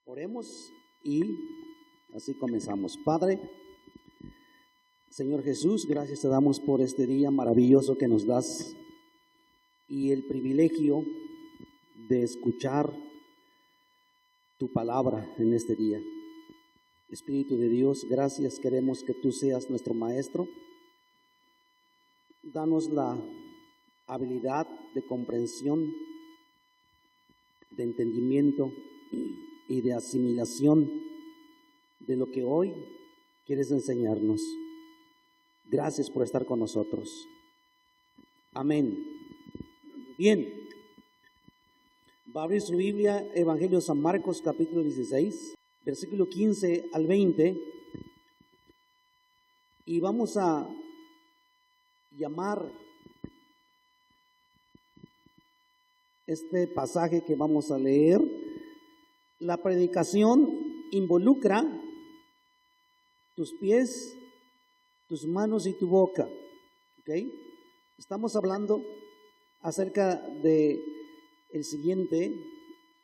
Oremos y así comenzamos. Padre, Señor Jesús, gracias te damos por este día maravilloso que nos das y el privilegio de escuchar tu palabra en este día. Espíritu de Dios, gracias, queremos que tú seas nuestro maestro. Danos la habilidad de comprensión, de entendimiento y de asimilación de lo que hoy quieres enseñarnos. Gracias por estar con nosotros. Amén. Bien, va a abrir su Biblia, Evangelio de San Marcos, capítulo 16, versículo 15 al 20, y vamos a llamar este pasaje que vamos a leer: la predicación involucra tus pies, tus manos y tu boca. ¿Okay? Estamos hablando acerca de el siguiente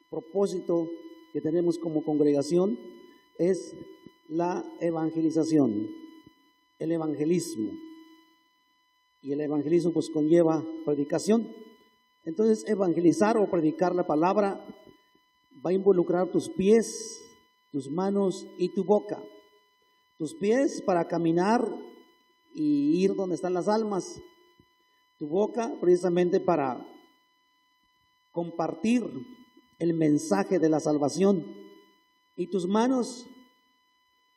propósito que tenemos como congregación: es la evangelización, el evangelismo. Y el evangelismo pues conlleva predicación. Entonces, evangelizar o predicar la palabra va a involucrar tus pies, tus manos y tu boca. Tus pies para caminar y ir donde están las almas. Tu boca precisamente para compartir el mensaje de la salvación. Y tus manos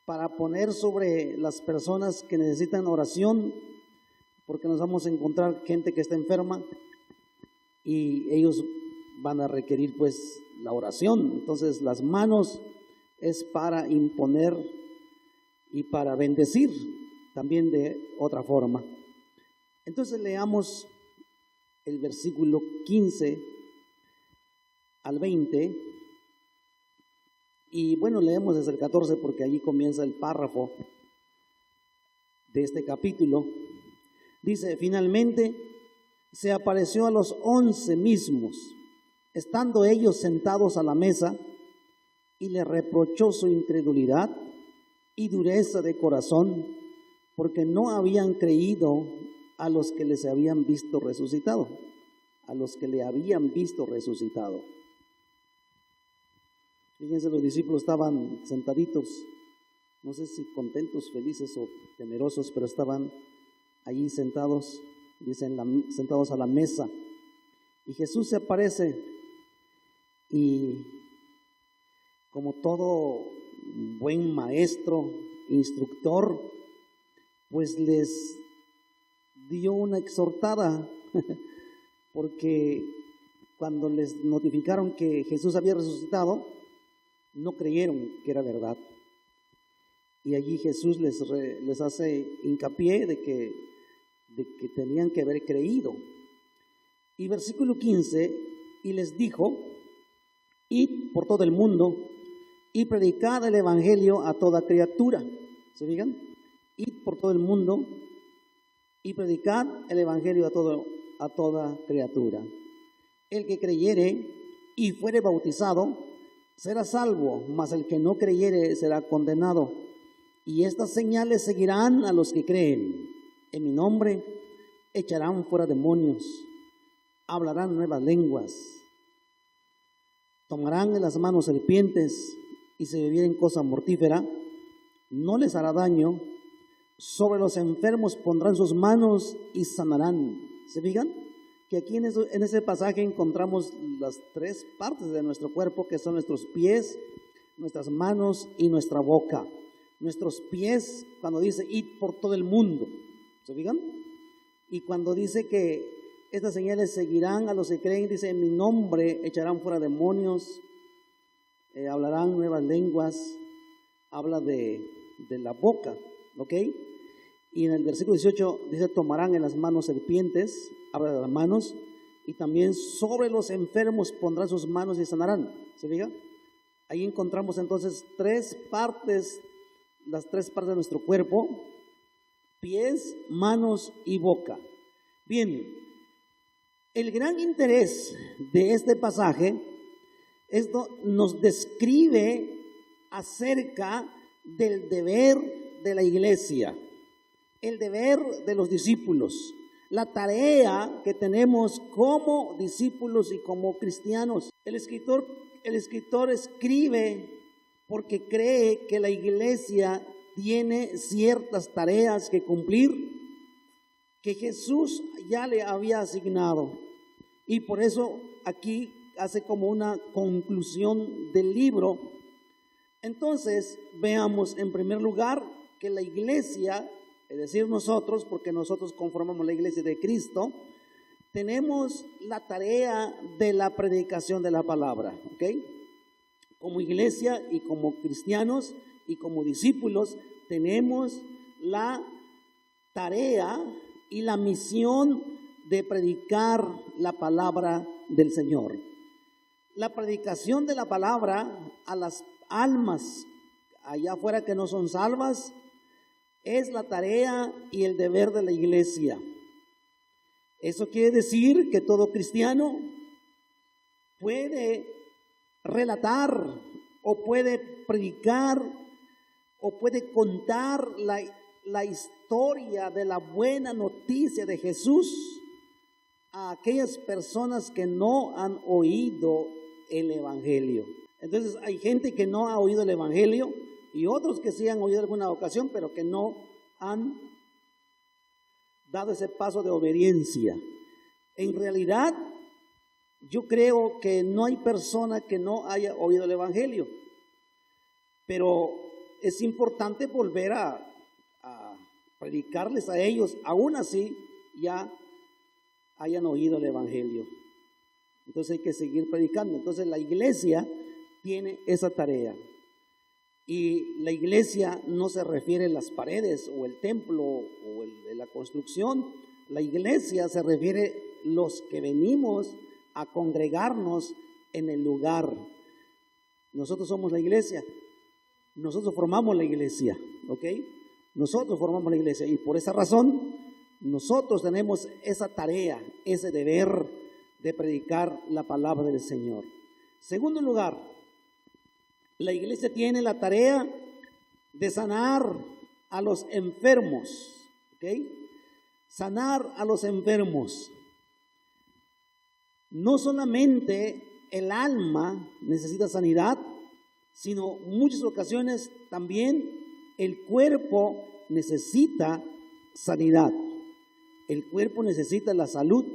para poner sobre las personas que necesitan oración, porque nos vamos a encontrar gente que está enferma y ellos van a requerir pues la oración. Entonces las manos es para imponer y para bendecir también de otra forma. Entonces leamos el versículo 15 al 20 y bueno, leemos desde el 14 porque allí comienza el párrafo de este capítulo. Dice: finalmente se apareció a los 11 mismos, estando ellos sentados a la mesa, y le reprochó su incredulidad y dureza de corazón, porque no habían creído a los que les habían visto resucitado, a los que le habían visto resucitado. Fíjense, los discípulos estaban sentaditos, no sé si contentos, felices o temerosos, pero estaban allí sentados, dicen, sentados a la mesa. Y Jesús se aparece y, como todo buen maestro, instructor, pues les dio una exhortada, porque cuando les notificaron que Jesús había resucitado, no creyeron que era verdad. Y allí Jesús les hace hincapié de que tenían que haber creído. Y versículo 15, y les dijo: id por todo el mundo y predicad el evangelio a toda criatura. ¿Se fijan? Id por todo el mundo y predicad el evangelio a toda criatura. El que creyere y fuere bautizado será salvo, mas el que no creyere será condenado. Y estas señales seguirán a los que creen: en mi nombre echarán fuera demonios, hablarán nuevas lenguas, tomarán en las manos serpientes, y si bebieren cosa mortífera no les hará daño, sobre los enfermos pondrán sus manos y sanarán. ¿Se fijan? Que aquí en ese pasaje encontramos las tres partes de nuestro cuerpo, que son nuestros pies, nuestras manos y nuestra boca. Nuestros pies, cuando dice id por todo el mundo, ¿se fijan? Y cuando dice que estas señales seguirán a los que creen, dice: en mi nombre echarán fuera demonios, hablarán nuevas lenguas. Habla de la boca, ¿ok? Y en el versículo 18 dice: tomarán en las manos serpientes, habla de las manos, y también sobre los enfermos pondrán sus manos y sanarán. ¿Se fija? Ahí encontramos entonces las tres partes de nuestro cuerpo: pies, manos y boca. Bien, el gran interés de este pasaje nos describe acerca del deber de la iglesia, el deber de los discípulos, la tarea que tenemos como discípulos y como cristianos. El escritor escribe porque cree que la iglesia tiene ciertas tareas que cumplir, que Jesús ya le había asignado. Y por eso aquí hace como una conclusión del libro. Entonces, veamos en primer lugar que la iglesia, es decir, nosotros, porque nosotros conformamos la iglesia de Cristo, tenemos la tarea de la predicación de la palabra, ¿ok? Como iglesia y como cristianos y como discípulos, tenemos la tarea y la misión de predicar la palabra del Señor. La predicación de la palabra a las almas allá afuera que no son salvas es la tarea y el deber de la iglesia. Eso quiere decir que todo cristiano puede relatar o puede predicar o puede contar la historia de la buena noticia de Jesús a aquellas personas que no han oído el evangelio. Entonces hay gente que no ha oído el evangelio y otros que sí han oído alguna ocasión, pero que no han dado ese paso de obediencia. En realidad, yo creo que no hay persona que no haya oído el evangelio, pero es importante volver a predicarles a ellos, aún así ya hayan oído el evangelio. Entonces hay que seguir predicando. Entonces la iglesia tiene esa tarea. Y la iglesia no se refiere a las paredes o el templo o la construcción. La iglesia se refiere a los que venimos a congregarnos en el lugar. Nosotros somos la iglesia. Nosotros formamos la iglesia, ¿ok? Nosotros formamos la iglesia y por esa razón nosotros tenemos esa tarea, ese deber de predicar la palabra del Señor. Segundo lugar, la iglesia tiene la tarea de sanar a los enfermos, ¿ok? Sanar a los enfermos. No solamente el alma necesita sanidad, sino muchas ocasiones también el cuerpo necesita sanidad. El cuerpo necesita la salud.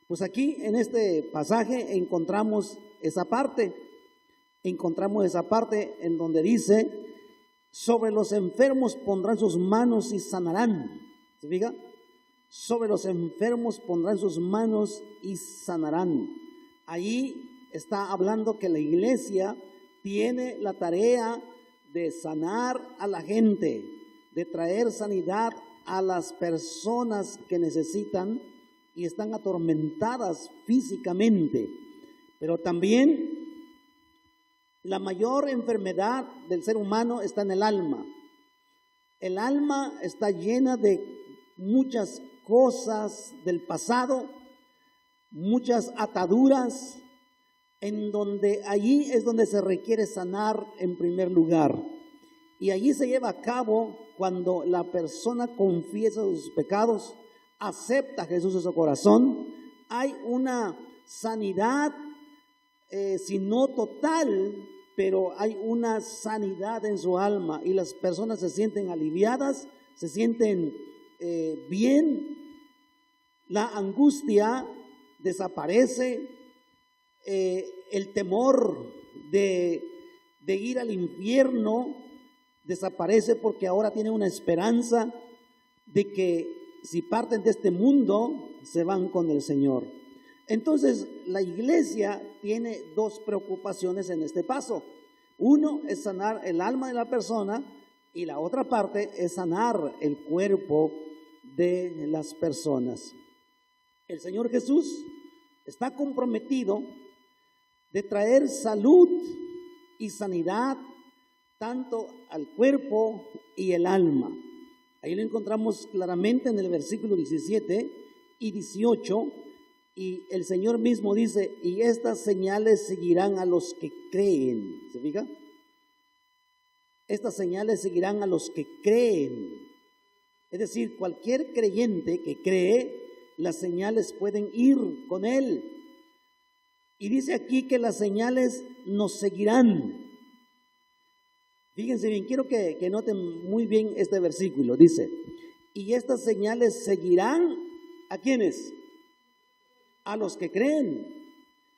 Pues aquí en este pasaje encontramos esa parte en donde dice: sobre los enfermos pondrán sus manos y sanarán. ¿Se fija? Sobre los enfermos pondrán sus manos y sanarán. Ahí está hablando que la iglesia tiene la tarea de sanar a la gente, de traer sanidad a las personas que necesitan y están atormentadas físicamente. Pero también la mayor enfermedad del ser humano está en el alma. El alma está llena de muchas cosas del pasado, muchas ataduras, en donde allí es donde se requiere sanar en primer lugar. Y allí se lleva a cabo cuando la persona confiesa sus pecados, acepta a Jesús en su corazón. Hay una sanidad, si no total, pero hay una sanidad en su alma y las personas se sienten aliviadas, se sienten bien. La angustia desaparece, el temor de ir al infierno desaparece, porque ahora tienen una esperanza de que si parten de este mundo se van con el Señor. Entonces la iglesia tiene dos preocupaciones en este paso. Uno es sanar el alma de la persona y la otra parte es sanar el cuerpo de las personas. El Señor Jesús está comprometido de traer salud y sanidad tanto al cuerpo y el alma. Ahí lo encontramos claramente en el versículo 17 y 18, y el Señor mismo dice: y estas señales seguirán a los que creen. ¿Se fija? estas señales seguirán a los que creen. Es decir, cualquier creyente que cree, las señales pueden ir con él. Y dice aquí que las señales nos seguirán. Fíjense bien, quiero que noten muy bien este versículo. Dice, y estas señales seguirán ¿a quiénes? A los que creen.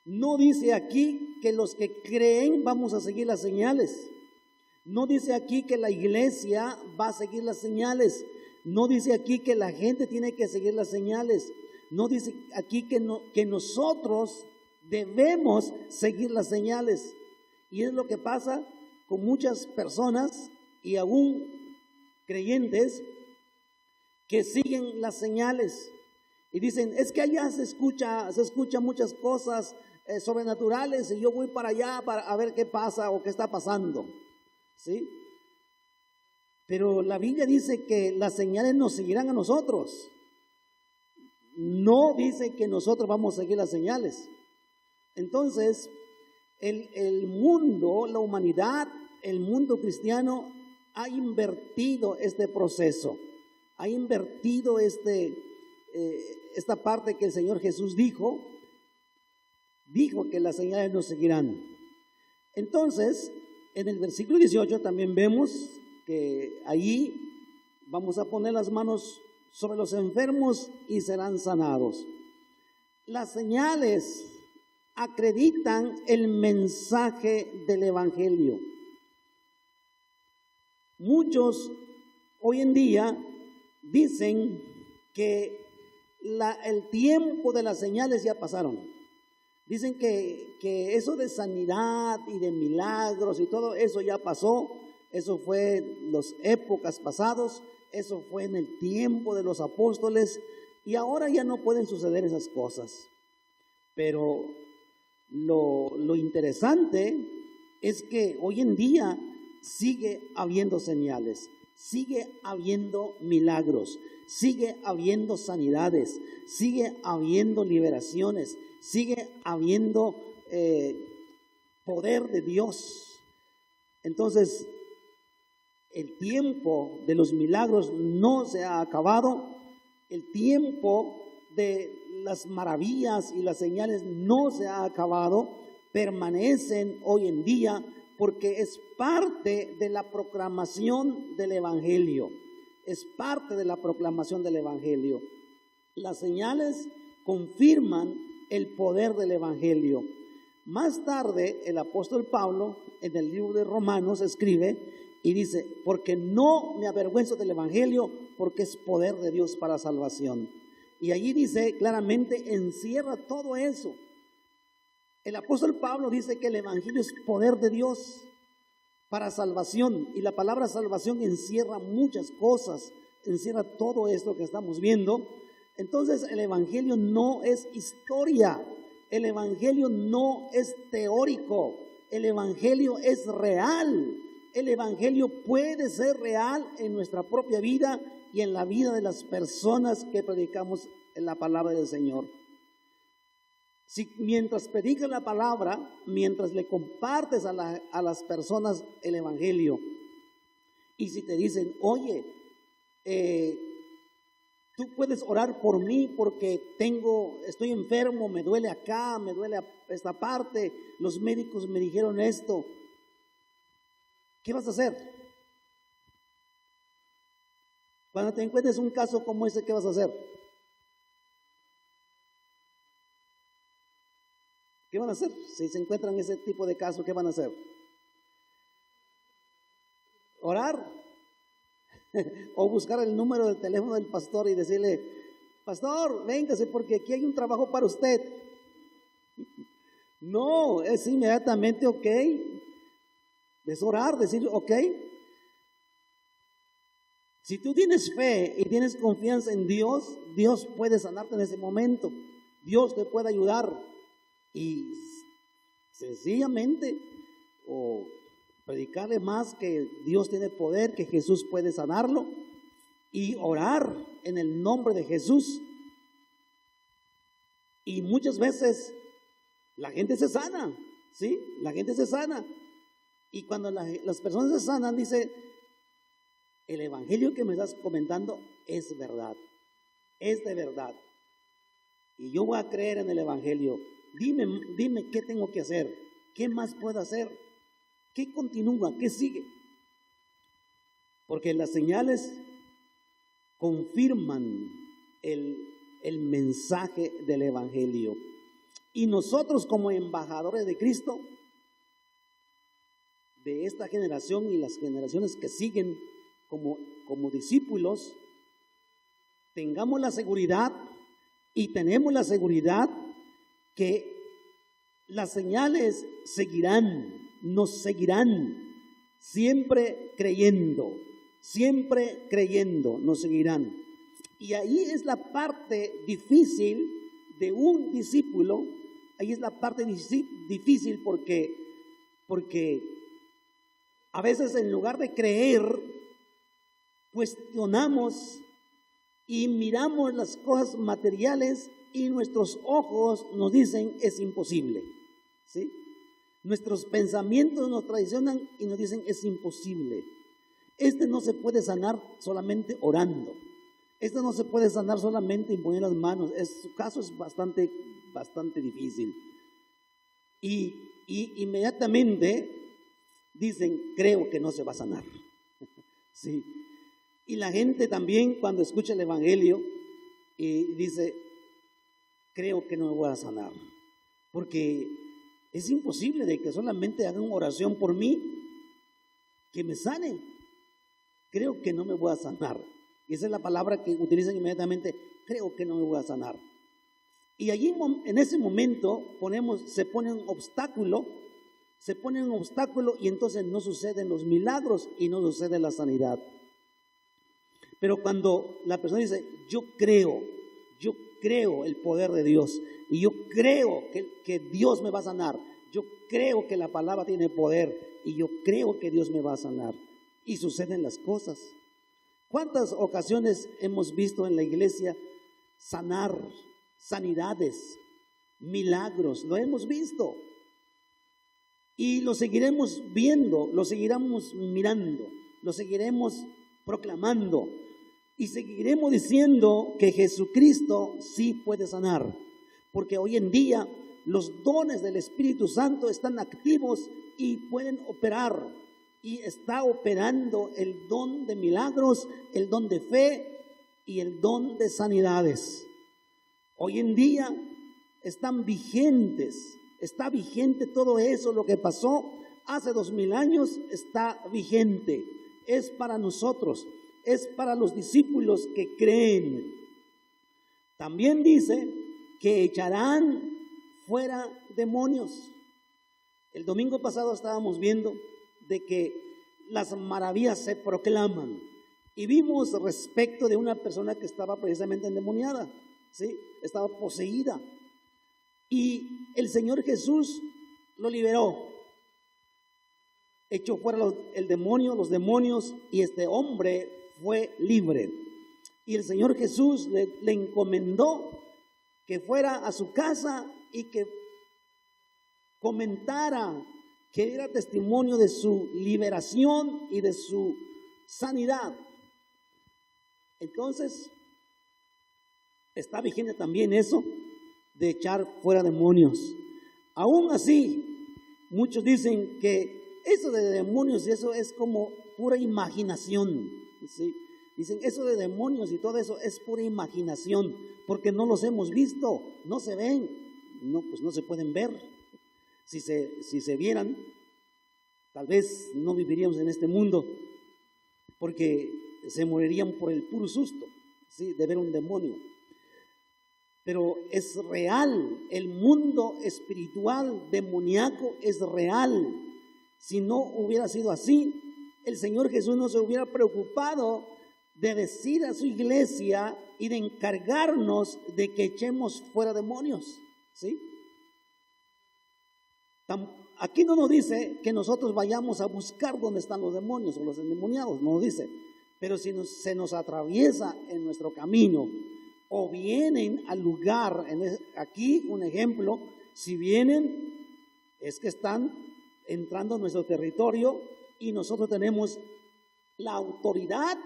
No dice aquí que los que creen vamos a seguir las señales. No dice aquí que la iglesia va a seguir las señales. No dice aquí que la gente tiene que seguir las señales. No dice aquí que nosotros debemos seguir las señales. Y es lo que pasa con muchas personas y aún creyentes que siguen las señales. Y dicen, es que allá se escucha muchas cosas sobrenaturales y yo voy para allá a ver qué pasa o qué está pasando. ¿Sí? Pero la Biblia dice que las señales nos seguirán a nosotros. No dice que nosotros vamos a seguir las señales. Entonces, el mundo, la humanidad, el mundo cristiano ha invertido este proceso. Ha invertido esta parte que el Señor Jesús dijo que las señales nos seguirán. Entonces, en el versículo 18 también vemos que allí vamos a poner las manos sobre los enfermos y serán sanados. Las señales acreditan el mensaje del evangelio. Muchos hoy en día dicen que el tiempo de las señales ya pasaron. Dicen que eso de sanidad y de milagros y todo eso ya pasó. Eso fue en las épocas pasadas, eso fue en el tiempo de los apóstoles y ahora ya no pueden suceder esas cosas. Pero lo interesante es que hoy en día sigue habiendo señales, sigue habiendo milagros, sigue habiendo sanidades, sigue habiendo liberaciones, sigue habiendo poder de Dios. Entonces, el tiempo de los milagros no se ha acabado, el tiempo de las maravillas y las señales no se ha acabado, permanecen hoy en día porque es parte de la proclamación del evangelio, es parte de la proclamación del evangelio. Las señales confirman el poder del evangelio. Más tarde el apóstol Pablo en el libro de Romanos escribe y dice, porque no me avergüenzo del evangelio, porque es poder de Dios para salvación. Y allí dice claramente, encierra todo eso. El apóstol Pablo dice que el evangelio es poder de Dios para salvación. Y la palabra salvación encierra muchas cosas, encierra todo esto que estamos viendo. Entonces el evangelio no es historia, el evangelio no es teórico, el evangelio es real. El evangelio puede ser real en nuestra propia vida y en la vida de las personas que predicamos en la palabra del Señor. Si mientras predicas la palabra, mientras le compartes a las personas el evangelio, y si te dicen, oye, tú puedes orar por mí porque estoy enfermo, me duele acá, me duele esta parte, los médicos me dijeron esto, ¿qué vas a hacer? Cuando te encuentres un caso como ese, ¿qué vas a hacer? ¿Qué van a hacer? Si se encuentran ese tipo de casos, ¿qué van a hacer? ¿Orar? O buscar el número del teléfono del pastor y decirle, pastor, véngase porque aquí hay un trabajo para usted. No, es inmediatamente ok. Es orar, decir ok. Si tú tienes fe y tienes confianza en Dios, Dios puede sanarte en ese momento. Dios te puede ayudar. Y sencillamente, o predicarle más que Dios tiene poder, que Jesús puede sanarlo, y orar en el nombre de Jesús. Y muchas veces la gente se sana, ¿sí? La gente se sana. Y cuando las personas se sanan, dice, el evangelio que me estás comentando es verdad, es de verdad. Y yo voy a creer en el evangelio. Dime qué tengo que hacer, qué más puedo hacer, qué continúa, qué sigue. Porque las señales confirman el mensaje del evangelio. Y nosotros como embajadores de Cristo, de esta generación y las generaciones que siguen como discípulos, tengamos la seguridad y tenemos la seguridad que las señales nos seguirán, siempre creyendo, nos seguirán. Y ahí es la parte difícil de un discípulo, ahí es la parte difícil porque a veces en lugar de creer, cuestionamos y miramos las cosas materiales y nuestros ojos nos dicen es imposible, ¿sí? Nuestros pensamientos nos traicionan y nos dicen es imposible. No se puede sanar solamente orando. No se puede sanar solamente imponiendo las manos. Su caso es bastante difícil. Y inmediatamente dicen, creo que no se va a sanar. Sí. Y la gente también cuando escucha el evangelio dice, creo que no me voy a sanar. Porque es imposible de que solamente hagan oración por mí, que me sane. Creo que no me voy a sanar. Y esa es la palabra que utilizan inmediatamente, creo que no me voy a sanar. Y allí en ese momento se pone un obstáculo y entonces no suceden los milagros y no sucede la sanidad. Pero cuando la persona dice, yo creo el poder de Dios y yo creo que Dios me va a sanar, yo creo que la palabra tiene poder y yo creo que Dios me va a sanar, y suceden las cosas. ¿Cuántas ocasiones hemos visto en la iglesia sanidades, milagros? Lo hemos visto y lo seguiremos viendo, lo seguiremos mirando, lo seguiremos proclamando y seguiremos diciendo que Jesucristo sí puede sanar, porque hoy en día los dones del Espíritu Santo están activos y pueden operar. Y está operando el don de milagros, el don de fe y el don de sanidades. Hoy en día están vigentes, está vigente todo eso, lo que pasó hace 2000 años está vigente. Es para nosotros, es para los discípulos que creen. También dice que echarán fuera demonios. El domingo pasado estábamos viendo de que las maravillas se proclaman y vimos respecto de una persona que estaba precisamente endemoniada, ¿sí? Estaba poseída y el Señor Jesús lo liberó, echó fuera los demonios y este hombre fue libre. Y el Señor Jesús le encomendó que fuera a su casa y que comentara, que diera testimonio de su liberación y de su sanidad. Entonces, está vigente también eso de echar fuera demonios. Aún así, muchos dicen que eso de demonios y eso es como pura imaginación, ¿sí? Dicen eso de demonios y todo eso es pura imaginación, porque no los hemos visto, no se ven, pues no se pueden ver. Si se vieran, tal vez no viviríamos en este mundo, porque se morirían por el puro susto, ¿sí?, de ver un demonio. Pero es real, el mundo espiritual demoníaco es real. Si no hubiera sido así, el Señor Jesús no se hubiera preocupado de decir a su iglesia y de encargarnos de que echemos fuera demonios, ¿sí? Aquí no nos dice que nosotros vayamos a buscar dónde están los demonios o los endemoniados, no nos dice. Pero si se nos atraviesa en nuestro camino o vienen al lugar, aquí un ejemplo, si vienen es que están entrando a nuestro territorio y nosotros tenemos la autoridad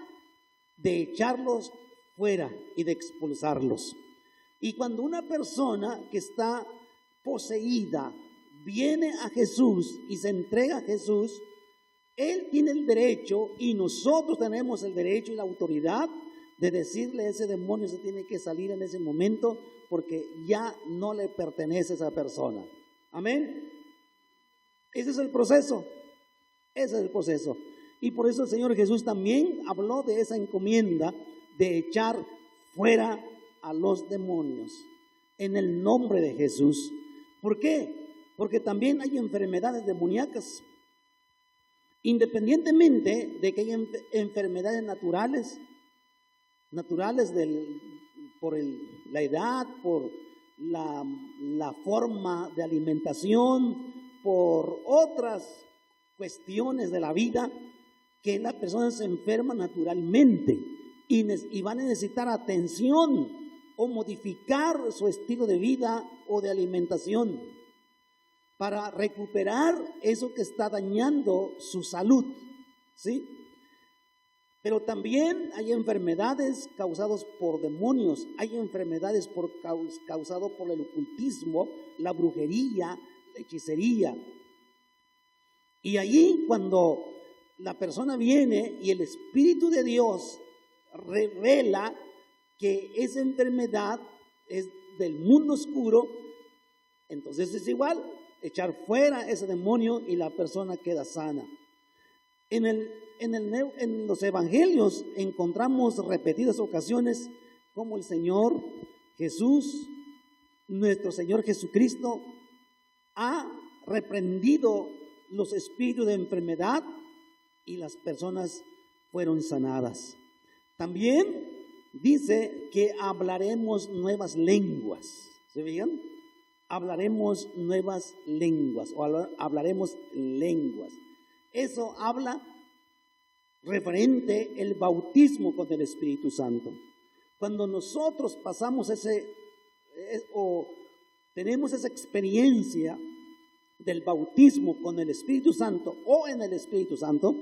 de echarlos fuera y de expulsarlos. Y cuando una persona que está poseída viene a Jesús y se entrega a Jesús, Él tiene el derecho y nosotros tenemos el derecho y la autoridad de decirle a ese demonio se tiene que salir en ese momento porque ya no le pertenece a esa persona. Amén. Ese es el proceso. Ese es el proceso. Y por eso el Señor Jesús también habló de esa encomienda de echar fuera a los demonios en el nombre de Jesús. ¿Por qué? Porque también hay enfermedades demoníacas. Independientemente de que hay enfermedades naturales por la edad, por la forma de alimentación, por otras cuestiones de la vida, que la persona se enferma naturalmente y va a necesitar atención o modificar su estilo de vida o de alimentación para recuperar eso que está dañando su salud, ¿sí? Pero también hay enfermedades causadas por demonios, hay enfermedades causadas por el ocultismo, la brujería, la hechicería. Y allí cuando la persona viene y el Espíritu de Dios revela que esa enfermedad es del mundo oscuro, entonces es igual, echar fuera ese demonio y la persona queda sana. En los evangelios encontramos repetidas ocasiones como el Señor Jesús, nuestro Señor Jesucristo, ha reprendido los espíritus de enfermedad y las personas fueron sanadas. También dice que hablaremos nuevas lenguas. ¿Se fijan? Hablaremos nuevas lenguas o hablaremos lenguas. Eso habla referente el bautismo con el Espíritu Santo. Cuando nosotros pasamos o tenemos esa experiencia del bautismo con el Espíritu Santo o en el Espíritu Santo,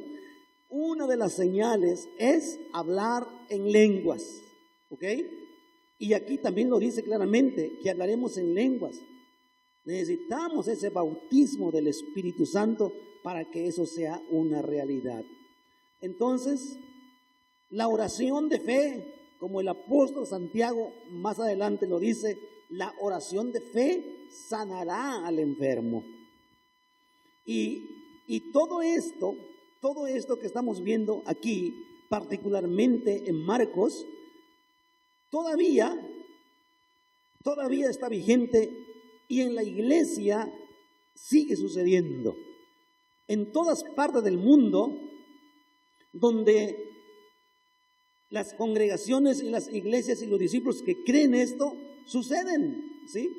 una de las señales es hablar en lenguas, ¿ok? Y aquí también lo dice claramente, que hablaremos en lenguas. Necesitamos ese bautismo del Espíritu Santo para que eso sea una realidad. Entonces, la oración de fe, como el apóstol Santiago más adelante lo dice, la oración de fe sanará al enfermo. Y todo esto que estamos viendo aquí, particularmente en Marcos, todavía está vigente y en la iglesia sigue sucediendo. En todas partes del mundo, donde las congregaciones y las iglesias y los discípulos que creen esto, suceden, ¿sí?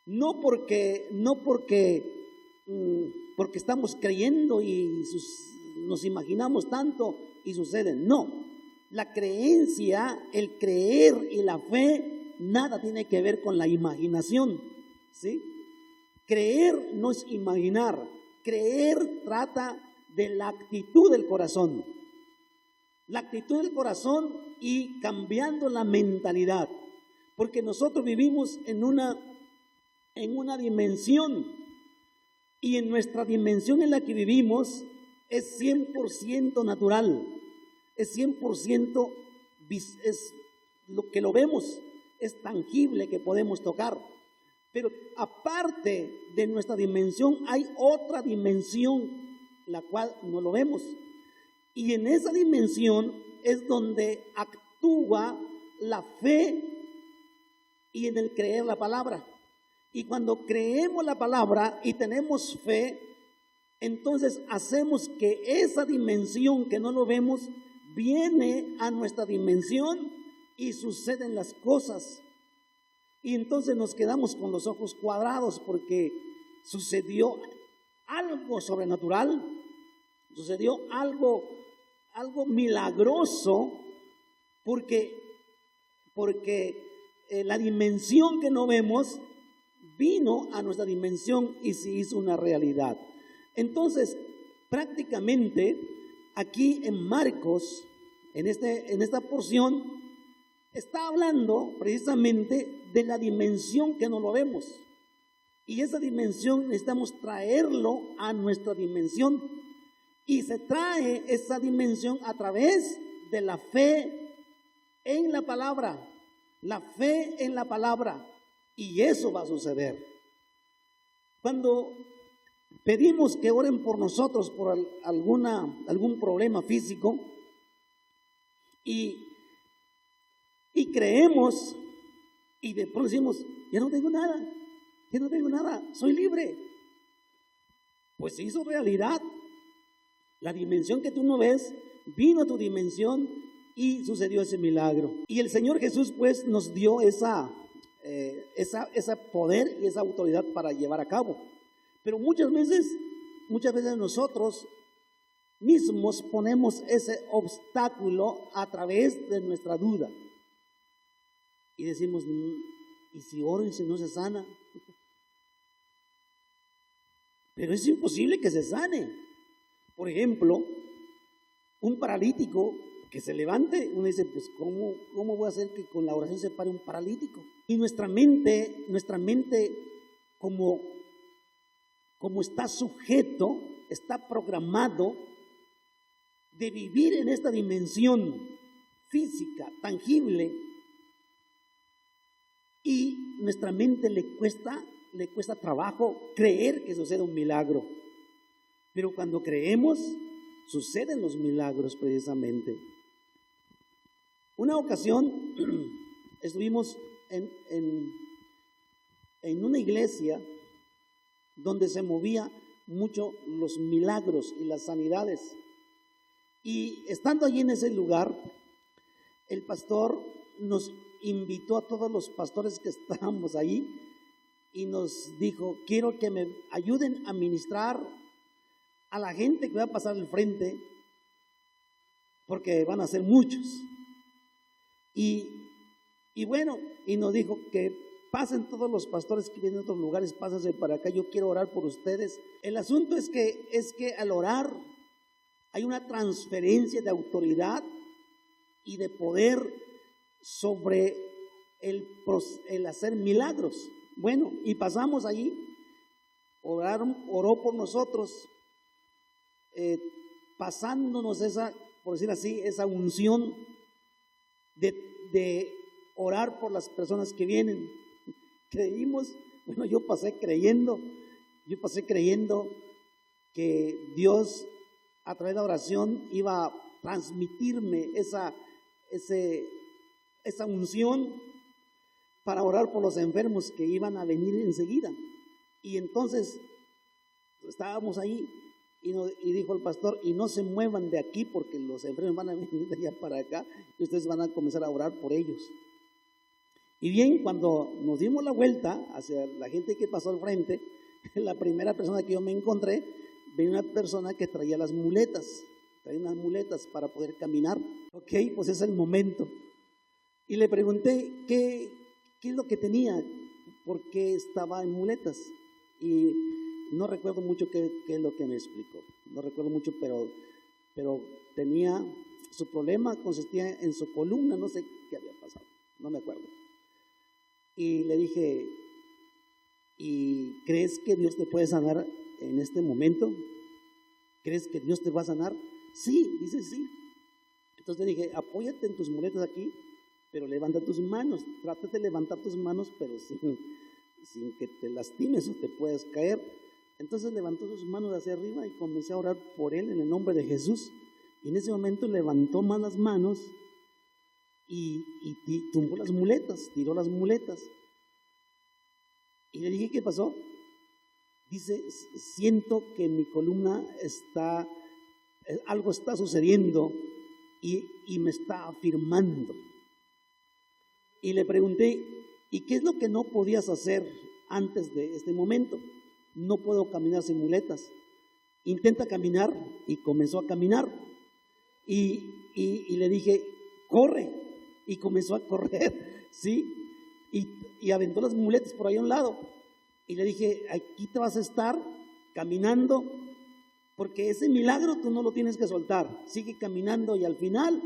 No porque estamos creyendo y nos imaginamos tanto y suceden, no. La creencia, el creer y la fe, nada tiene que ver con la imaginación, ¿sí? Creer no es imaginar, creer trata de la actitud del corazón. La actitud del corazón y cambiando la mentalidad. Porque nosotros vivimos en una dimensión y en nuestra dimensión en la que vivimos es 100% natural, es 100%, es lo que lo vemos, es tangible que podemos tocar. Pero aparte de nuestra dimensión hay otra dimensión la cual no lo vemos. Y en esa dimensión es donde actúa la fe y en el creer la palabra. Y cuando creemos la palabra y tenemos fe, entonces hacemos que esa dimensión que no lo vemos viene a nuestra dimensión y suceden las cosas. Y entonces nos quedamos con los ojos cuadrados porque sucedió algo sobrenatural, sucedió algo milagroso, porque la dimensión que no vemos vino a nuestra dimensión y se hizo una realidad. Entonces, prácticamente aquí en Marcos, en esta porción, está hablando precisamente de la dimensión que no lo vemos. Y esa dimensión necesitamos traerlo a nuestra dimensión. Y se trae esa dimensión a través de la fe en la palabra. La fe en la palabra. Y eso va a suceder. Cuando pedimos que oren por nosotros por algún problema físico y creemos y de pronto decimos, ya no tengo nada, soy libre. Pues se hizo realidad. La dimensión que tú no ves vino a tu dimensión y sucedió ese milagro. Y el Señor Jesús pues nos dio ese poder y esa autoridad para llevar a cabo. Pero muchas veces nosotros mismos ponemos ese obstáculo a través de nuestra duda. Y decimos, ¿y si oro y si no se sana? Pero es imposible que se sane. Por ejemplo, un paralítico que se levante, uno dice, pues ¿cómo voy a hacer que con la oración se pare un paralítico? Y nuestra mente como está sujeto, está programado de vivir en esta dimensión física, tangible, y nuestra mente le cuesta trabajo creer que sucede un milagro. Pero cuando creemos, suceden los milagros precisamente. Una ocasión estuvimos en una iglesia donde se movía mucho los milagros y las sanidades. Y estando allí en ese lugar, el pastor nos invitó a todos los pastores que estábamos allí y nos dijo, quiero que me ayuden a ministrar a la gente que va a pasar al frente, porque van a ser muchos. Y bueno, y nos dijo que pasen todos los pastores que vienen de otros lugares, pásense para acá, yo quiero orar por ustedes. El asunto es que al orar hay una transferencia de autoridad y de poder sobre el hacer milagros. Bueno, y pasamos allí, oró por nosotros, pasándonos esa, por decir así, esa unción de orar por las personas que vienen. Creímos, bueno, yo pasé creyendo que Dios a través de la oración iba a transmitirme esa unción para orar por los enfermos que iban a venir enseguida. Y entonces estábamos ahí y dijo el pastor, y no se muevan de aquí porque los enfermos van a venir de allá para acá y ustedes van a comenzar a orar por ellos. Y bien, cuando nos dimos la vuelta hacia la gente que pasó al frente, la primera persona que yo me encontré, venía una persona que traía unas muletas para poder caminar. Ok, pues es el momento. Y le pregunté qué es lo que tenía, por qué estaba en muletas. Y no recuerdo mucho qué es lo que me explicó. No recuerdo mucho, pero tenía, su problema consistía en su columna, no sé qué había pasado, no me acuerdo. Y le dije, ¿y crees que Dios te puede sanar en este momento? ¿Crees que Dios te va a sanar? Sí, dice sí. Entonces le dije, apóyate en tus muletas aquí, pero levanta tus manos. Trátate de levantar tus manos, pero sin que te lastimes o te puedas caer. Entonces levantó sus manos hacia arriba y comencé a orar por él en el nombre de Jesús. Y en ese momento levantó más las manos y tumbó las muletas, tiró las muletas. Y le dije, ¿qué pasó? Dice, siento que mi columna algo está sucediendo y me está afirmando. Y le pregunté, ¿y qué es lo que no podías hacer antes de este momento? No puedo caminar sin muletas. Intenta caminar, y comenzó a caminar. Y le dije, corre. Y comenzó a correr, ¿sí? Y aventó las muletas por ahí a un lado. Y le dije, aquí te vas a estar caminando porque ese milagro tú no lo tienes que soltar. Sigue caminando y al final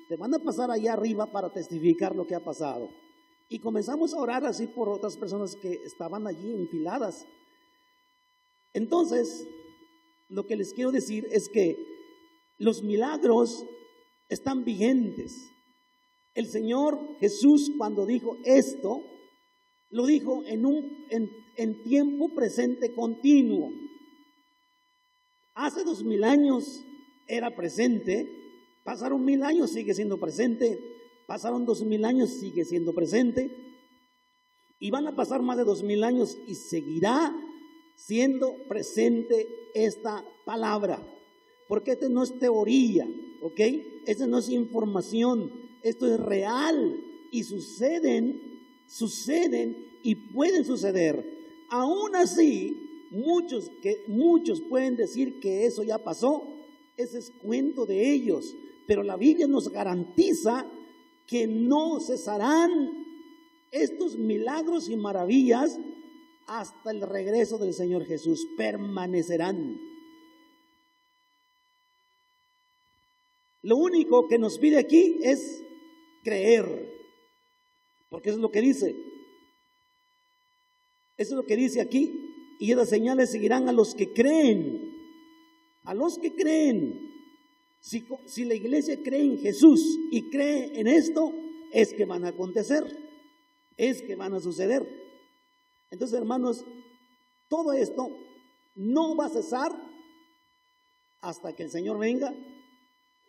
te van a pasar allá arriba para testificar lo que ha pasado. Y comenzamos a orar así por otras personas que estaban allí enfiladas. Entonces, lo que les quiero decir es que los milagros están vigentes. El Señor Jesús, cuando dijo esto, lo dijo en tiempo presente continuo. Hace 2000 años era presente, pasaron 1000 años, sigue siendo presente, pasaron 2000 años, sigue siendo presente, y van a pasar más de 2000 años y seguirá siendo presente esta palabra, porque esto no es teoría, ¿ok? Esto no es información, esto es real y suceden y pueden suceder. Aún así, muchos pueden decir que eso ya pasó, ese es cuento de ellos, pero la Biblia nos garantiza que no cesarán estos milagros y maravillas hasta el regreso del Señor Jesús, permanecerán. Lo único que nos pide aquí es creer, porque eso es lo que dice. Eso es lo que dice aquí. Y esas señales seguirán a los que creen. A los que creen. Si la iglesia cree en Jesús y cree en esto, es que van a acontecer, es que van a suceder. Entonces, hermanos, todo esto no va a cesar hasta que el Señor venga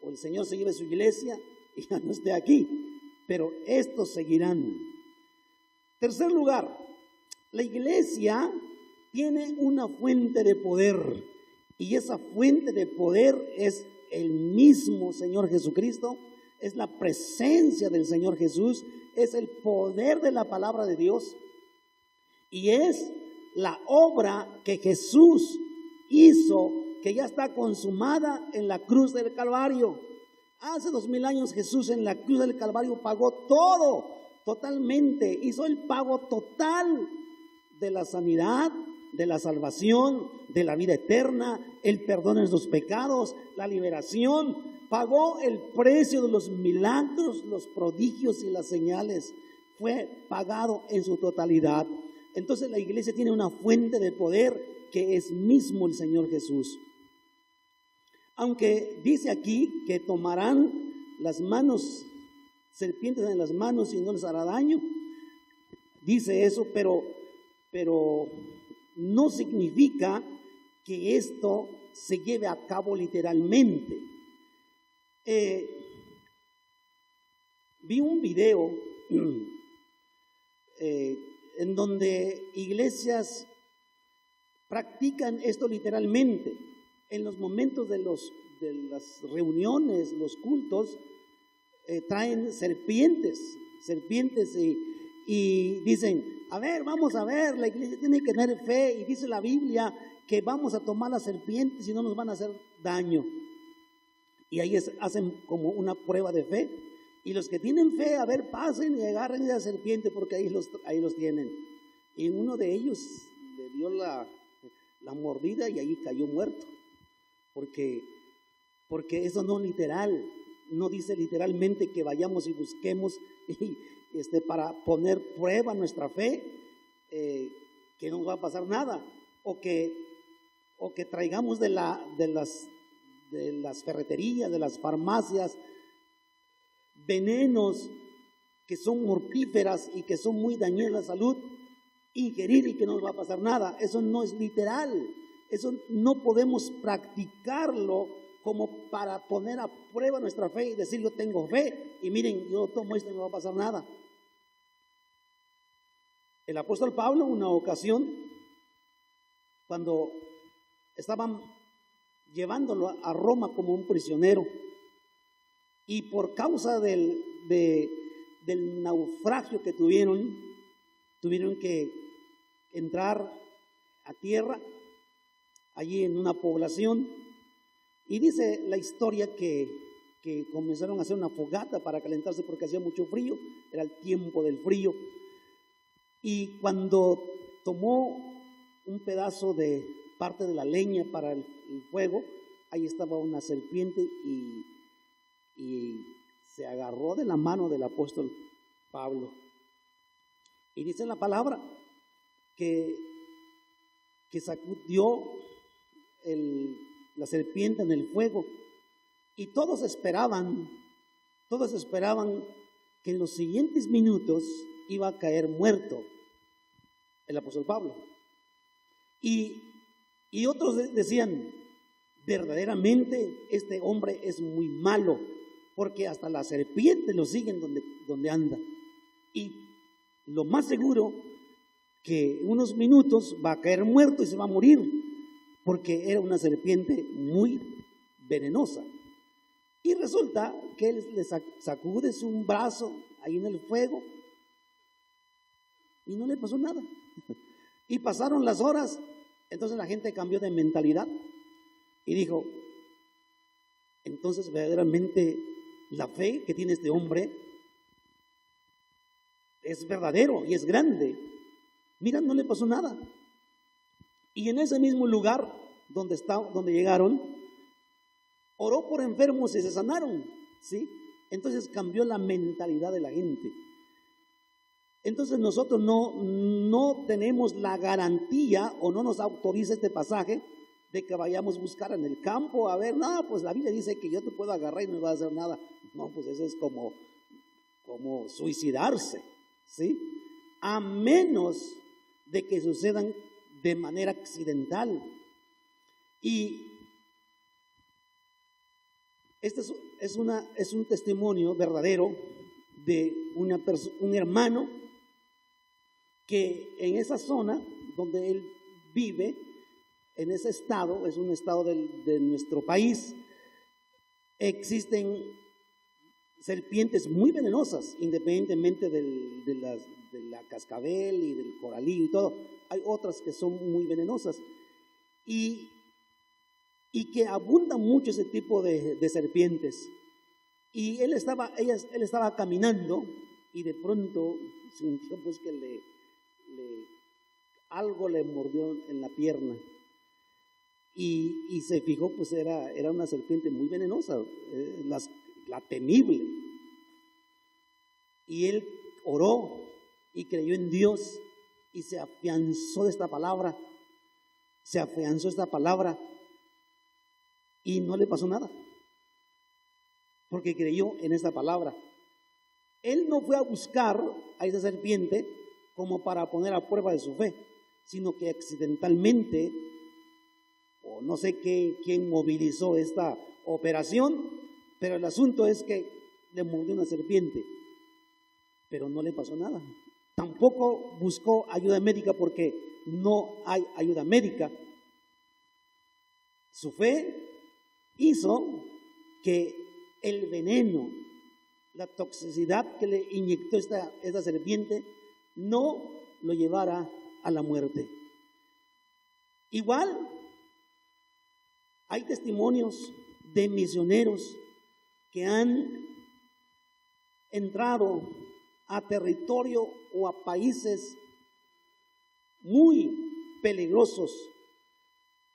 o el Señor se lleve su iglesia y ya no esté aquí, pero estos seguirán. Tercer lugar, la iglesia tiene una fuente de poder, y esa fuente de poder es el mismo Señor Jesucristo, es la presencia del Señor Jesús, es el poder de la palabra de Dios, y es la obra que Jesús hizo, que ya está consumada en la cruz del Calvario. Hace 2000 años Jesús en la cruz del Calvario pagó todo, totalmente, hizo el pago total de la sanidad, de la salvación, de la vida eterna, el perdón de los pecados, la liberación. Pagó el precio de los milagros, los prodigios y las señales. Fue pagado en su totalidad. Entonces la iglesia tiene una fuente de poder que es mismo el Señor Jesús. Aunque dice aquí que tomarán las manos, serpientes en las manos y no les hará daño. Dice eso, pero no significa que esto se lleve a cabo literalmente. Vi un video en donde iglesias practican esto literalmente. En los momentos de las reuniones, los cultos, traen serpientes y dicen, a ver, vamos a ver, la iglesia tiene que tener fe, y dice la Biblia que vamos a tomar las serpientes y no nos van a hacer daño. Y ahí hacen como una prueba de fe, y los que tienen fe, a ver, pasen y agarren esa serpiente, porque ahí los tienen. Y uno de ellos le dio la mordida y ahí cayó muerto, porque eso no literal, no dice literalmente que vayamos y busquemos para poner prueba nuestra fe, que no va a pasar nada, o que traigamos de las ferreterías, de las farmacias, venenos que son mortíferas y que son muy dañinas a la salud, ingerir y que no nos va a pasar nada. Eso no es literal, eso no podemos practicarlo como para poner a prueba nuestra fe y decir yo tengo fe y miren, yo tomo esto y no va a pasar nada. El apóstol Pablo, una ocasión, cuando estaban llevándolo a Roma como un prisionero, y por causa del naufragio que tuvieron que entrar a tierra, allí en una población, y dice la historia que comenzaron a hacer una fogata para calentarse porque hacía mucho frío, era el tiempo del frío, y cuando tomó un pedazo de parte de la leña para el fuego, ahí estaba una serpiente y se agarró de la mano del apóstol Pablo. Y dice la palabra que sacudió la serpiente en el fuego, y todos esperaban que en los siguientes minutos iba a caer muerto el apóstol Pablo. Y otros decían, verdaderamente este hombre es muy malo, porque hasta la serpiente lo siguen donde anda. Y lo más seguro que en unos minutos va a caer muerto y se va a morir, porque era una serpiente muy venenosa. Y resulta que él le sacude un brazo ahí en el fuego y no le pasó nada. Y pasaron las horas, entonces la gente cambió de mentalidad y dijo, entonces verdaderamente la fe que tiene este hombre es verdadero y es grande. Mira, no le pasó nada. Y en ese mismo lugar donde llegaron, oró por enfermos y se sanaron, ¿sí? Entonces cambió la mentalidad de la gente. Entonces nosotros no tenemos la garantía, o no nos autoriza este pasaje de que vayamos a buscar en el campo a ver, no, pues la Biblia dice que yo te puedo agarrar y no me va a hacer nada. No, pues eso es como suicidarse, ¿sí? A menos de que sucedan de manera accidental. Y este es un testimonio verdadero de un hermano que en esa zona donde él vive, en ese estado, es un estado de nuestro país, existen serpientes muy venenosas, independientemente de la cascabel y del coralillo y todo. Hay otras que son muy venenosas y que abundan mucho ese tipo de serpientes. Y él estaba caminando y de pronto sintió pues que algo le mordió en la pierna. Y se fijó, pues era una serpiente muy venenosa, la temible. Y él oró y creyó en Dios y se afianzó de esta palabra. Y no le pasó nada, porque creyó en esta palabra. Él no fue a buscar a esa serpiente como para poner a prueba de su fe, sino que accidentalmente, o no sé quién movilizó esta operación, pero el asunto es que le mordió una serpiente, pero no le pasó nada. Tampoco buscó ayuda médica porque no hay ayuda médica. Su fe hizo que el veneno, la toxicidad que le inyectó esta serpiente, no lo llevara a la muerte. Igual, hay testimonios de misioneros que han entrado a territorio o a países muy peligrosos,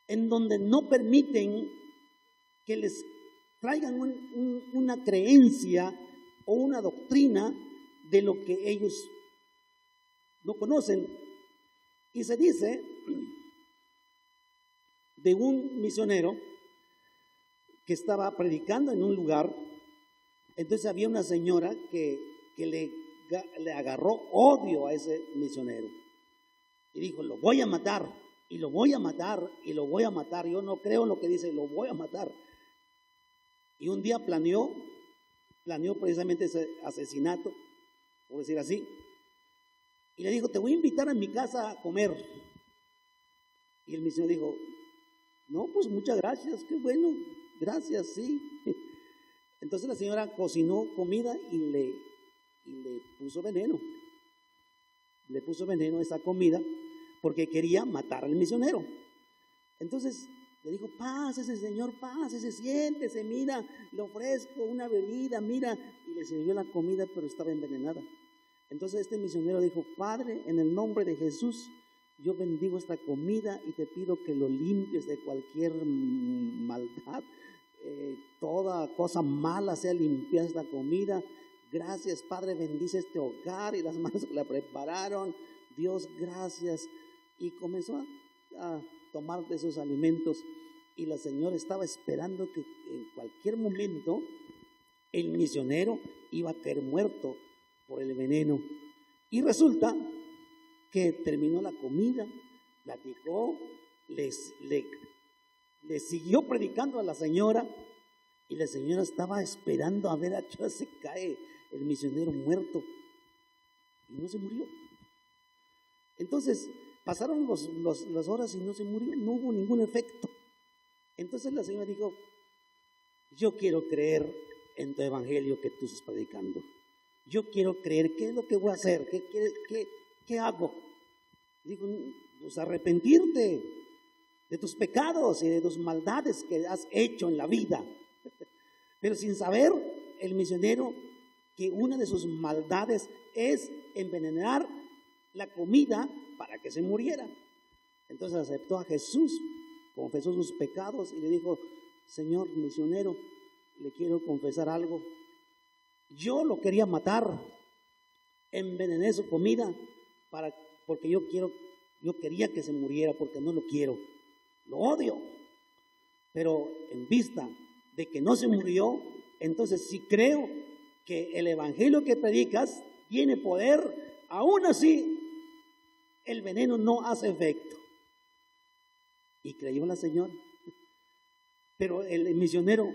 en donde no permiten que les traigan una creencia o una doctrina de lo que ellos no conocen. Y se dice de un misionero que estaba predicando en un lugar. Entonces había una señora que le agarró odio a ese misionero y dijo, lo voy a matar, y lo voy a matar, y lo voy a matar. Yo no creo en lo que dice, lo voy a matar. Y un día planeó precisamente ese asesinato, por decir así, y le dijo, te voy a invitar a mi casa a comer. Y el misionero dijo, no, pues muchas gracias, qué bueno, gracias, sí. Entonces la señora cocinó comida y le puso veneno. Le puso veneno a esa comida porque quería matar al misionero. Entonces le dijo, pásese señor, pásese, siéntese, mira, le ofrezco una bebida, mira. Y le sirvió la comida, pero estaba envenenada. Entonces este misionero dijo, Padre, en el nombre de Jesús, yo bendigo esta comida y te pido que lo limpies de cualquier maldad, toda cosa mala sea limpiada esta comida. Gracias, Padre, bendice este hogar y las manos que la prepararon. Dios, gracias. Y comenzó a tomar de esos alimentos, y la señora estaba esperando que en cualquier momento el misionero iba a caer muerto por el veneno. Y resulta que terminó la comida, platicó, le siguió predicando a la señora, y la señora estaba esperando a ver a qué hora se cae el misionero muerto, y no se murió. Entonces pasaron las horas y no se murió, no hubo ningún efecto. Entonces la señora dijo: yo quiero creer en tu evangelio que tú estás predicando. Yo quiero creer. ¿Qué es lo que voy a hacer? ¿Qué hago? Digo, pues arrepentirte de tus pecados y de tus maldades que has hecho en la vida. Pero sin saber el misionero que una de sus maldades es envenenar la comida para que se muriera. Entonces aceptó a Jesús, confesó sus pecados y le dijo: Señor misionero, le quiero confesar algo. Yo lo quería matar, envenené su comida porque yo quería que se muriera, porque no lo quiero, lo odio. Pero en vista de que no se murió, entonces sí creo que el evangelio que predicas tiene poder. Aún así el veneno no hace efecto. Y creyó la señora. Pero el misionero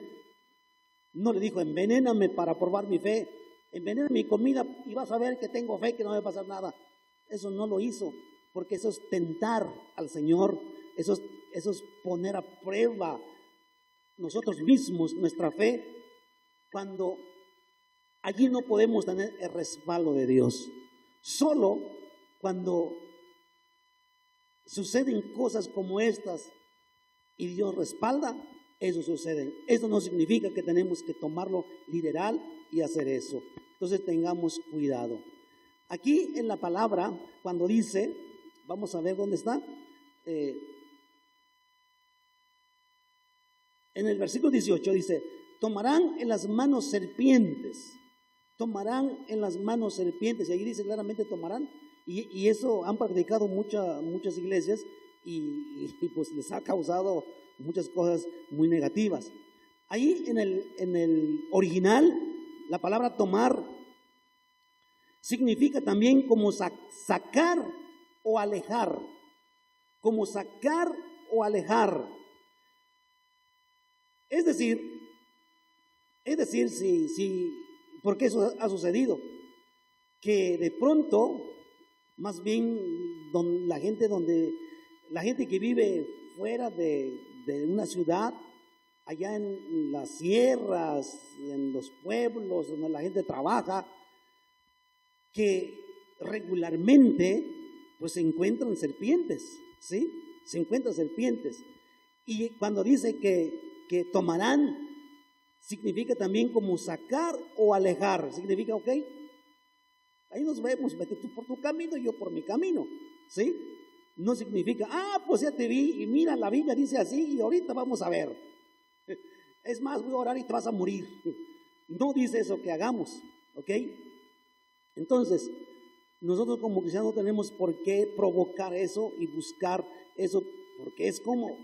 no le dijo: envenéname para probar mi fe, envenena mi comida y vas a ver que tengo fe, que no me va a pasar nada. Eso no lo hizo, porque eso es tentar al Señor, eso es poner a prueba nosotros mismos nuestra fe, cuando allí no podemos tener el respaldo de Dios. Solo cuando suceden cosas como estas y Dios respalda, eso sucede. Eso no significa que tenemos que tomarlo literal y hacer eso. Entonces tengamos cuidado. Aquí en la palabra, cuando dice, vamos a ver dónde está, en el versículo 18 dice: tomarán en las manos serpientes. Tomarán en las manos serpientes. Y ahí dice claramente tomarán. Y eso han practicado muchas iglesias y pues les ha causado muchas cosas muy negativas. Ahí en el original, la palabra tomar significa también como sacar o alejar. Como sacar o alejar. Es decir, porque eso ha sucedido, que de pronto, más bien la gente que vive fuera de una ciudad, allá en las sierras, en los pueblos donde la gente trabaja, que regularmente pues se encuentran serpientes, ¿sí? Se encuentran serpientes. Y cuando dice que tomarán, significa también como sacar o alejar. Significa, ok, ahí nos vemos, vete tú por tu camino y yo por mi camino, ¿sí? No significa, pues ya te vi y mira, la Biblia dice así y ahorita vamos a ver. Es más, voy a orar y te vas a morir. No dice eso que hagamos, ¿ok? Entonces, nosotros como cristianos no tenemos por qué provocar eso y buscar eso, porque es como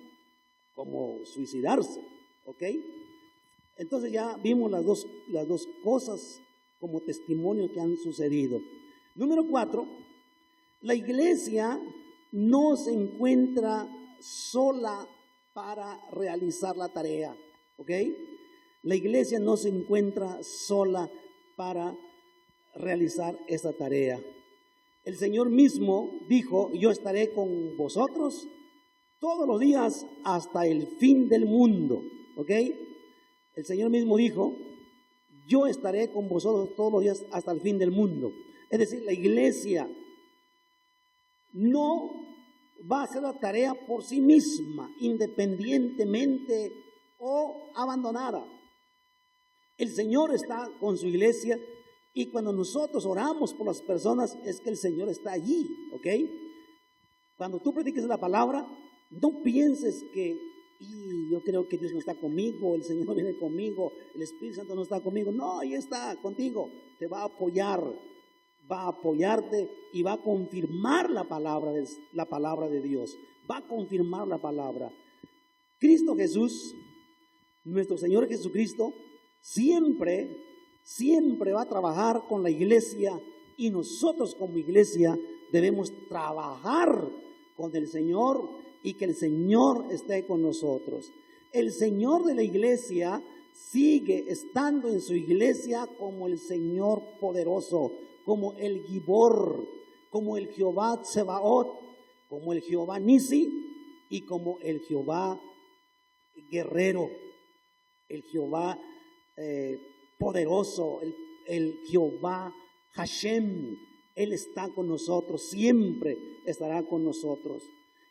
suicidarse, ¿ok? Entonces ya vimos las dos cosas como testimonio que han sucedido. Número 4, la iglesia no se encuentra sola para realizar la tarea, ¿ok? La iglesia no se encuentra sola para realizar esa tarea. El Señor mismo dijo: yo estaré con vosotros todos los días hasta el fin del mundo, ¿ok? El Señor mismo dijo: yo estaré con vosotros todos los días hasta el fin del mundo. Es decir, la iglesia no va a hacer la tarea por sí misma, independientemente o abandonada. El Señor está con su iglesia, y cuando nosotros oramos por las personas es que el Señor está allí, ¿ok? Cuando tú prediques la palabra, no pienses que yo creo que Dios no está conmigo, el Señor no viene conmigo, el Espíritu Santo no está conmigo. No, ahí está contigo, te va a apoyar, va a apoyarte y va a confirmar la palabra de Dios, va a confirmar la palabra. Cristo Jesús, nuestro Señor Jesucristo, siempre va a trabajar con la iglesia, y nosotros como iglesia debemos trabajar con el Señor y que el Señor esté con nosotros. El Señor de la iglesia sigue estando en su iglesia como el Señor poderoso, como el Gibor, como el Jehová Tsebaot, como el Jehová Nisi y como el Jehová guerrero, el Jehová poderoso, el Jehová Hashem. Él está con nosotros, siempre estará con nosotros.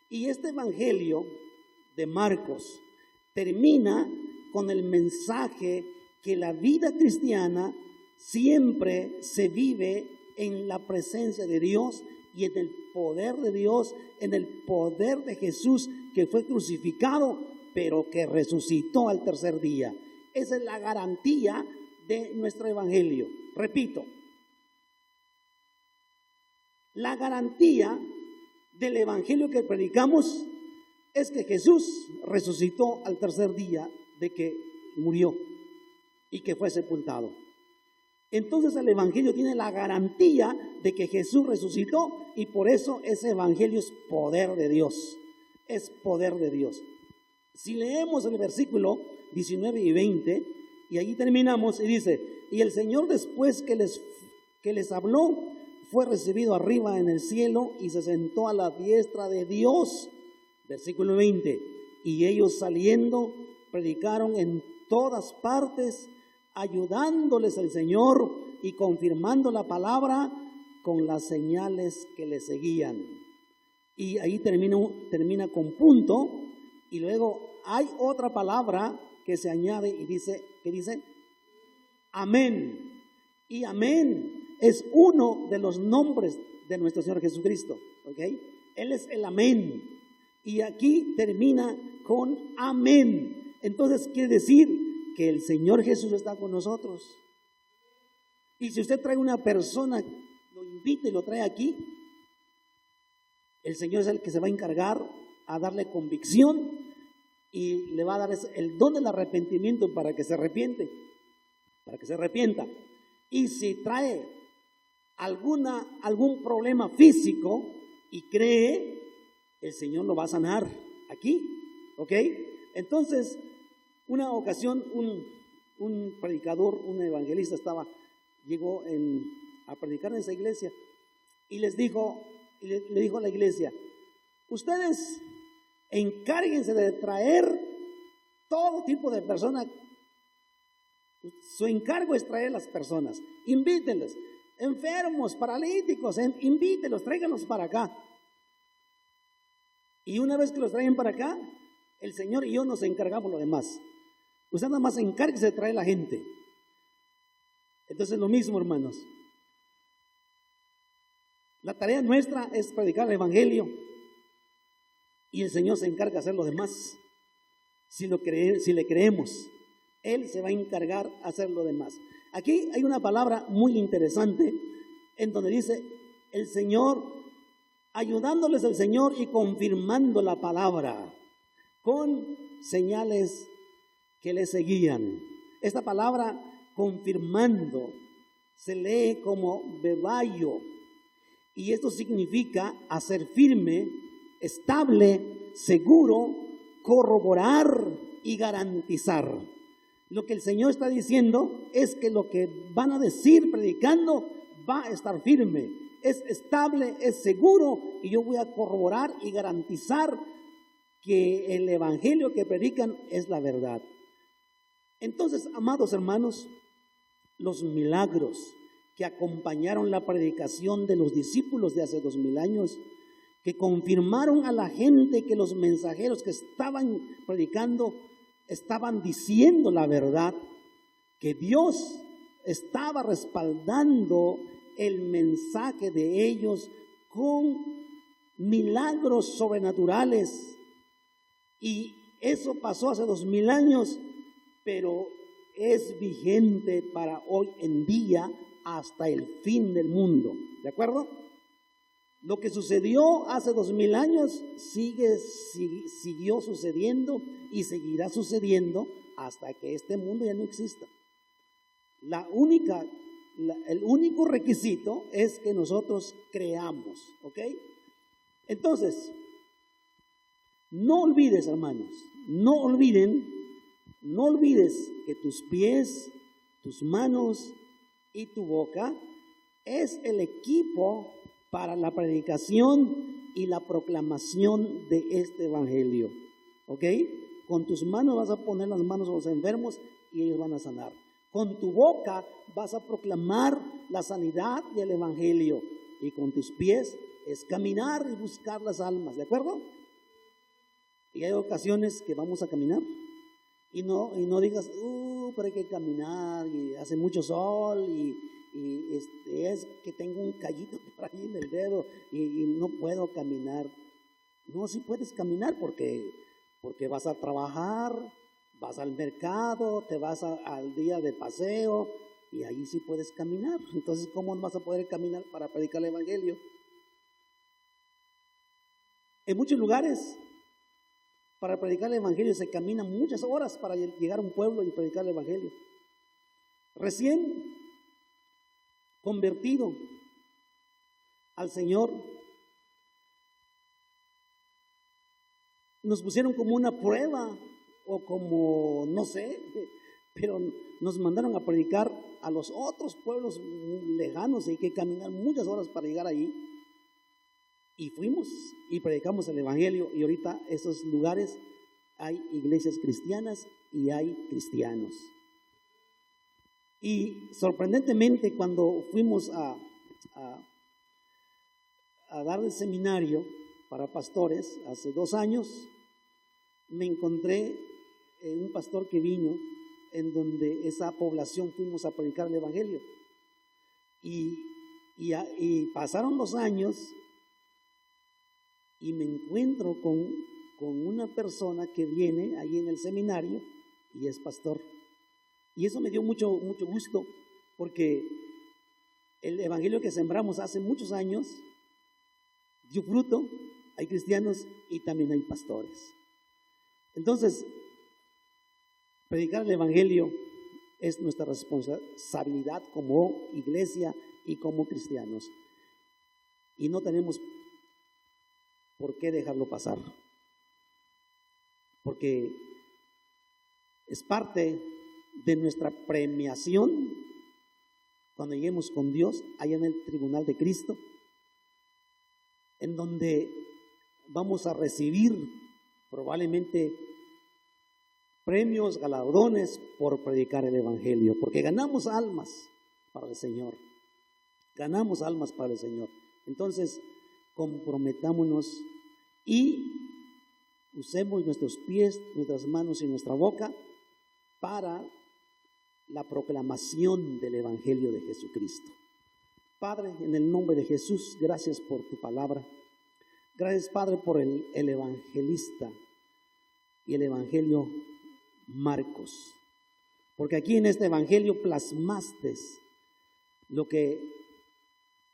Y este evangelio de Marcos termina con el mensaje que la vida cristiana siempre se vive en la presencia de Dios y en el poder de Dios, en el poder de Jesús, que fue crucificado, pero que resucitó al tercer día. Esa es la garantía de nuestro evangelio. Repito, la garantía del evangelio que predicamos es que Jesús resucitó al tercer día de que murió y que fue sepultado. Entonces el evangelio tiene la garantía de que Jesús resucitó, y por eso ese evangelio es poder de Dios, es poder de Dios. Si leemos el versículo 19 y 20, y allí terminamos, y dice: y el Señor, después que les habló, fue recibido arriba en el cielo y se sentó a la diestra de Dios. Versículo 20: y ellos saliendo predicaron en todas partes, ayudándoles el Señor y confirmando la palabra con las señales que le seguían. Y ahí termina con punto, y luego hay otra palabra que se añade y dice, que dice amén. Y amén es uno de los nombres de nuestro Señor Jesucristo, ¿ok? Él es el amén. Y aquí termina con amén. Entonces quiere decir que el Señor Jesús está con nosotros. Y si usted trae una persona, lo invita y lo trae aquí, el Señor es el que se va a encargar a darle convicción y le va a dar el don del arrepentimiento para que se arrepienta. Y si trae algún problema físico y cree, el Señor lo va a sanar aquí, ¿ok? Entonces, una ocasión un predicador, un evangelista llegó a predicar en esa iglesia y le dijo a la iglesia: ustedes encárguense de traer todo tipo de personas. Su encargo es traer las personas, invítenlos, enfermos, paralíticos, invítenlos, tráiganlos para acá. Y una vez que los traen para acá, el Señor y yo nos encargamos lo demás. Usted nada más encárguese de traer la gente. Entonces lo mismo, hermanos. La tarea nuestra es predicar el evangelio y el Señor se encarga de hacer lo demás. Si le creemos, Él se va a encargar de hacer lo demás. Aquí hay una palabra muy interesante en donde dice el Señor, ayudándoles el Señor y confirmando la palabra con señales que le seguían. Esta palabra confirmando se lee como bebayo, y esto significa hacer firme, estable, seguro, corroborar y garantizar. Lo que el Señor está diciendo es que lo que van a decir predicando va a estar firme, es estable, es seguro, y yo voy a corroborar y garantizar que el evangelio que predican es la verdad. Entonces, amados hermanos, los milagros que acompañaron la predicación de los discípulos de hace 2000 años, que confirmaron a la gente que los mensajeros que estaban predicando estaban diciendo la verdad, que Dios estaba respaldando el mensaje de ellos con milagros sobrenaturales. Y eso pasó hace 2000 años, pero es vigente para hoy en día hasta el fin del mundo. ¿De acuerdo? Lo que sucedió hace 2000 años siguió sucediendo y seguirá sucediendo hasta que este mundo ya no exista. El único requisito es que nosotros creamos, ¿ok? Entonces, no olvides, hermanos, no olvides que tus pies, tus manos y tu boca es el equipo para la predicación y la proclamación de este evangelio, ¿ok? Con tus manos vas a poner las manos a los enfermos y ellos van a sanar. Con tu boca vas a proclamar la sanidad y el evangelio. Y con tus pies es caminar y buscar las almas, ¿de acuerdo? Y hay ocasiones que vamos a caminar y no digas, pero hay que caminar y hace mucho sol y es que tengo un callito por ahí en el dedo y no puedo caminar. No, sí puedes caminar porque vas a trabajar, vas al mercado, te vas al día de paseo y ahí sí puedes caminar. Entonces, ¿cómo no vas a poder caminar para predicar el evangelio? En muchos lugares, para predicar el evangelio se camina muchas horas para llegar a un pueblo y predicar el evangelio. Recién convertido al Señor, nos pusieron como una prueba o como, no sé, pero nos mandaron a predicar a los otros pueblos lejanos y hay que caminar muchas horas para llegar allí. Y fuimos y predicamos el evangelio y ahorita esos lugares hay iglesias cristianas y hay cristianos. Y sorprendentemente cuando fuimos a dar el seminario para pastores hace 2 años, me encontré un pastor que vino en donde esa población fuimos a predicar el evangelio. Y pasaron los años y me encuentro con una persona que viene ahí en el seminario y es pastor. Y eso me dio mucho gusto porque el evangelio que sembramos hace muchos años dio fruto. Hay cristianos y también hay pastores. Entonces, predicar el evangelio es nuestra responsabilidad como iglesia y como cristianos. Y no tenemos por qué dejarlo pasar. Porque es parte de nuestra premiación cuando lleguemos con Dios allá en el tribunal de Cristo, en donde vamos a recibir probablemente premios, galardones por predicar el evangelio, porque ganamos almas para el Señor. Ganamos almas para el Señor. Entonces, comprometámonos y usemos nuestros pies, nuestras manos y nuestra boca para la proclamación del evangelio de Jesucristo. Padre, en el nombre de Jesús, gracias por tu palabra. Gracias, Padre, por el evangelista y el evangelio Marcos. Porque aquí en este evangelio plasmaste lo que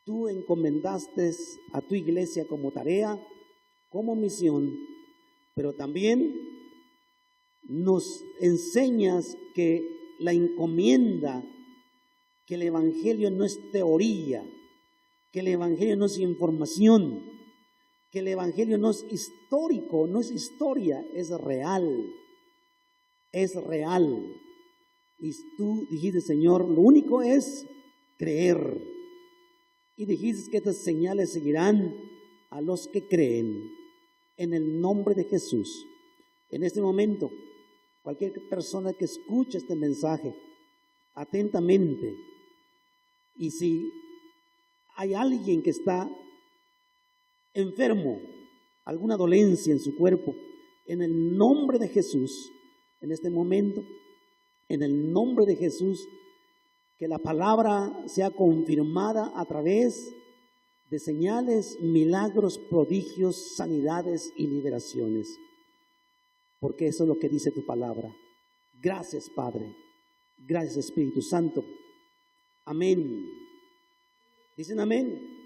tú encomendaste a tu iglesia como tarea, como misión, pero también nos enseñas que la encomienda, que el evangelio no es teoría, que el evangelio no es información, que el evangelio no es histórico, no es historia, es real. Es real. Y tú dijiste, Señor, lo único es creer. Y dijiste que estas señales seguirán a los que creen. En el nombre de Jesús. En este momento, cualquier persona que escuche este mensaje atentamente, y si hay alguien que está enfermo, alguna dolencia en su cuerpo, en el nombre de Jesús, en este momento, en el nombre de Jesús, que la palabra sea confirmada a través de señales, milagros, prodigios, sanidades y liberaciones. Porque eso es lo que dice tu palabra. Gracias, Padre. Gracias, Espíritu Santo. Amén. ¿Dicen amén?